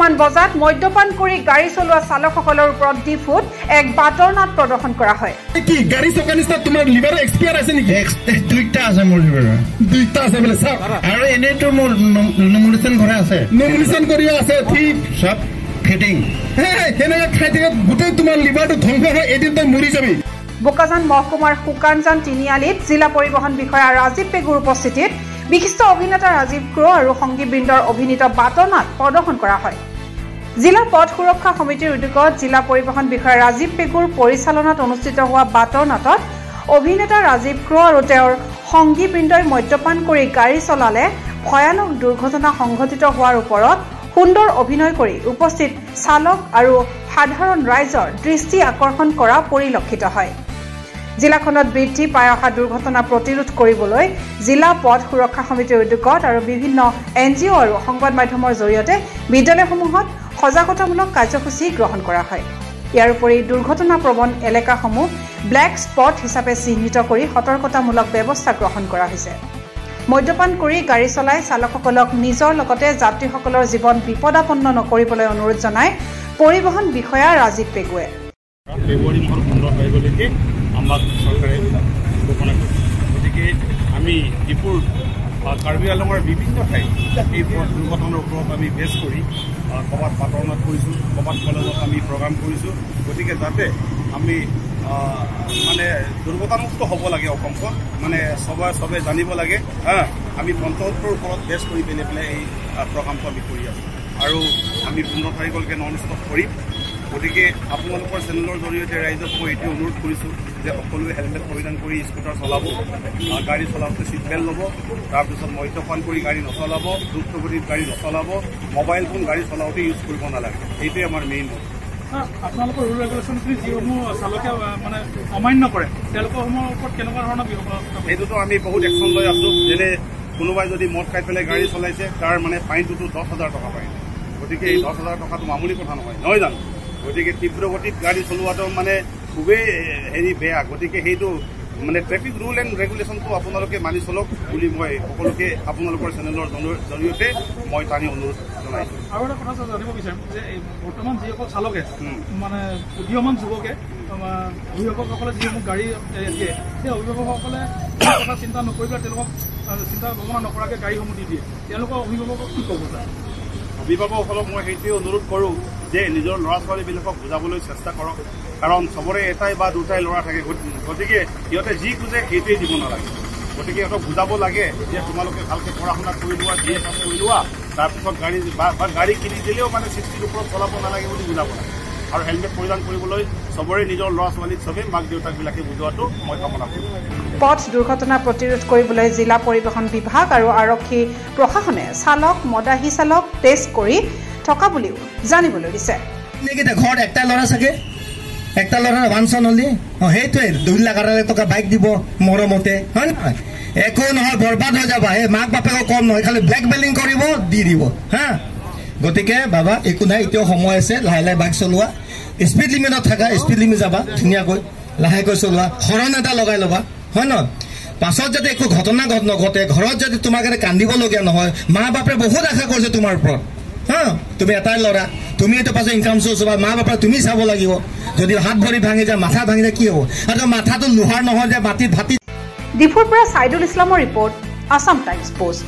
বৰ্তমান বজাত মদ্যপান কৰি গাড়ী চলোৱা চালকসকলৰ ওপৰত ডিফুত এক বাটৰ নাট প্ৰদৰ্শন কৰা হয়। কি গাড়ী চকা নিচিনা তোমাৰ লিভাৰ এক্সপায়াৰ আছে নেকি? দুইটা আছে মোৰ লিভাৰ। দুইটা আছে বোলে স্যাৰ। আৰু এনেটো মোৰ নমিনেশ্যন কৰা আছে। নমিনেশ্যন কৰি আছে ঠিক সব ফিটিং। হেনেকে খাই থাকে গোটেই তোমাৰ লিভাৰটো ধ্বংস হৈ এদিন তই মৰি যাবি। বোকাজান মহকুমাৰ শুকানজান তিনিআলিত জিলা পৰিবহণ বিষয়া ৰাজীৱ পেগুৰ উপস্থিতিত বিশিষ্ট অভিনেতা ৰাজীৱ ক্ৰ আৰু সংগীতবৃন্দৰ অভিনীত বাটৰ নাট প্ৰদৰ্শন কৰা হয়। জিলা পথ সুৰক্ষা সমিতিৰ উদ্যোগত জিলা পৰিবহণ বিষয়া ৰাজীৱ পেগুৰ পৰিচালনাত অনুষ্ঠিত হোৱা বাটৰ নাটত অভিনেতা ৰাজীৱ ক্ৰ আৰু তেওঁৰ সংগীতবৃন্দই মদ্যপান কৰি গাড়ী চলালে ভয়ানক দুৰ্ঘটনা সংঘটিত হোৱাৰ ওপৰত সুন্দৰ অভিনয় কৰি উপস্থিত চালক আৰু সাধাৰণ ৰাইজৰ দৃষ্টি আকৰ্ষণ কৰা পৰিলক্ষিত হয়। জিলাখনত বৃদ্ধি পাই অহা দুৰ্ঘটনা প্ৰতিৰোধ কৰিবলৈ জিলা পথ সুৰক্ষা সমিতিৰ উদ্যোগত আৰু বিভিন্ন NGO আৰু সংবাদ মাধ্যমৰ জৰিয়তে বিদ্যালয়সমূহত সজাগতামূলক কাৰ্যসূচী গ্ৰহণ কৰা হয়। ইয়াৰ উপৰি দুৰ্ঘটনাপ্ৰৱণ এলেকাসমূহ ব্লেক স্পট হিচাপে চিহ্নিত কৰি সতৰ্কতামূলক ব্যৱস্থা গ্ৰহণ কৰা হৈছে। মদ্যপান কৰি গাড়ী চলাই চালকসকলক নিজৰ লগতে যাত্ৰীসকলৰ জীৱন বিপদাপন্ন নকৰিবলৈ অনুৰোধ জনায় পৰিবহণ বিষয়া ৰাজীৱ পেগুৱে। ফেব্ৰুৱাৰী মাহৰ 15 তাৰিখলৈকে আমাক চৰকাৰে ঘোষণা কৰিছে। গতিকে আমি ডিপুৰ কাৰ্বি আংলঙৰ বিভিন্ন ঠাইত এই দুৰ্ঘটনাৰ ওপৰত আমি বেছ কৰি ক'ৰবাত বাটৰ নাট কৰিছোঁ, ক'ৰবাত কলেজত আমি প্ৰগ্ৰাম কৰিছোঁ। গতিকে যাতে আমি মানে দুৰ্ঘটনামুক্ত হ'ব লাগে অসমখন, মানে চবে জানিব লাগে। আমি পঞ্চায়তৰ ওপৰত বেছ কৰি পেলাই এই প্ৰগ্ৰামটো আমি কৰি আছোঁ আৰু আমি 15 তাৰিখলৈকে নন ষ্টপ কৰিম। গতিকে আপোনালোকৰ চেনেলৰ জৰিয়তে ৰাইজক মই এইটো অনুৰোধ কৰিছোঁ যে সকলোৱে হেলমেট পৰিধান কৰি স্কুটাৰ চলাব, গাড়ী চলাওঁতে চিট বেল্ট ল'ব, তাৰপিছত মদ্যপান কৰি গাড়ী নচলাব, দ্ৰুতগতিত গাড়ী নচলাব, মোবাইল ফোন গাড়ী চলাওঁতে ইউজ কৰিব নালাগে। এইটোৱে আমাৰ মেইন। আপোনালোকৰ ৰুল ৰেগুলেশ্যনখিনি যিসমূহ চালকে মানে অমান্য কৰে তেওঁলোকৰসমূহৰ ওপৰত কেনেকুৱা ধৰণৰ এইটোতো আমি বহুত একশ্যন লৈ আছোঁ। যেনে কোনোবাই যদি মদ খাই পেলাই গাড়ী চলাইছে তাৰ মানে ফাইনটোতো 10,000 টকা পায়। গতিকে এই 10,000 টকাটো মামুলি কথা নহয় জানো? গতিকে তীব্ৰ গতিত গাড়ী চলোৱাটো মানে খুবেই বেয়া। গতিকে সেইটো মানে ট্ৰেফিক ৰুল এণ্ড ৰেগুলেশ্যনটো আপোনালোকে মানি চলক বুলি মই সকলোকে আপোনালোকৰ চেনেলৰ জৰিয়তে মই টানি অনুৰোধ জনাইছোঁ। আৰু এটা কথা জানিব বিচাৰিম যে বৰ্তমান যিসকল চালকে মানে উদীয়মান যুৱকে অভিভাৱকসকলে যিসমূহ গাড়ী দিয়ে সেই অভিভাৱকসকলে কথা চিন্তা নকৰি পেলাই তেওঁলোকক চিন্তা ভাৱনা নকৰাকৈ গাড়ীসমূহ দি দিয়ে, তেওঁলোকৰ অভিভাৱকক কি ক'ব যায়? অভিভাৱকসকলক মই সেইটোৱে অনুৰোধ কৰোঁ যে নিজৰ ল'ৰা ছোৱালীবিলাকক বুজাবলৈ চেষ্টা কৰক, কাৰণ চবৰে এটাই বা দুটাই ল'ৰা থাকে। গতিকে সিহঁতে যি খোজে সেইটোৱেই দিব নালাগে। গতিকে সিহঁতক বুজাব লাগে যে তোমালোকে ভালকৈ পঢ়া শুনা কৰি লোৱা, GS কৰি লোৱা, তাৰপিছত গাড়ী বা গাড়ী কিনি দিলেও মানে 60ৰ ওপৰত চলাব নালাগে বুলি বুজাব লাগে। আৰু হেলমেট পৰিধান কৰিবলৈ চবৰে নিজৰ ল'ৰা ছোৱালীক চবেই মাক দেউতাকবিলাকে বুজোৱাটো মই কামনা কৰোঁ। পথ দুৰ্ঘটনা প্ৰতিৰোধ কৰিবলৈ জিলা পৰিবহণ বিভাগ আৰু আৰক্ষী প্ৰশাসনে চালক মদাহী চালক টেষ্ট কৰি থকা বুলিও জানিবলৈ দিছে। ঘৰত একটা ল'ৰা চাগে, একটা ল'ৰাৰ বাঞ্চন হ'লে সেইটোৱে 2 লাখ টকা বাইক দিব মৰমতে, হয় নহয়? একো নহয়, বৰবাদ হৈ যাবা। এই মাক বাপেকক কম নহয়, খালি ব্লেকমেইলিং কৰিব দি দিব। গতিকে বাবা একো নাই, এতিয়াও সময় আছে। লাহে লাহে বাইক চলোৱা, স্পীড লিমিটত থাকা, স্পীড লিমিট যাবা ধুনীয়াকৈ, লাহেকৈ চলোৱা, হৰণ এটা লগাই ল'বা, হয় নহয়? পাছত যাতে একো ঘটনা নঘটে, ঘৰত যদি তোমাৰ কাৰণে কান্দিবলগীয়া নহয়। মা বাপে বহুত আশা কৰিছে তোমাৰ ওপৰত। তুমি এটাই ল'ৰা, তুমি এইটো পাছত ইনকাম চ'ৰ্চ হ'বা, মা বাপে তুমি চাব লাগিব। যদি হাত ভৰি ভাঙি যায়, মাথা ভাঙি যায়, কি হ'ব? আৰু মাথাটো লোহাৰ নহয় যে মাটিত ভাতি। ডিফুৰ পৰা ছাইদুল ইছলামৰ ৰিপৰ্ট, আছাম টাইমছ পোষ্ট।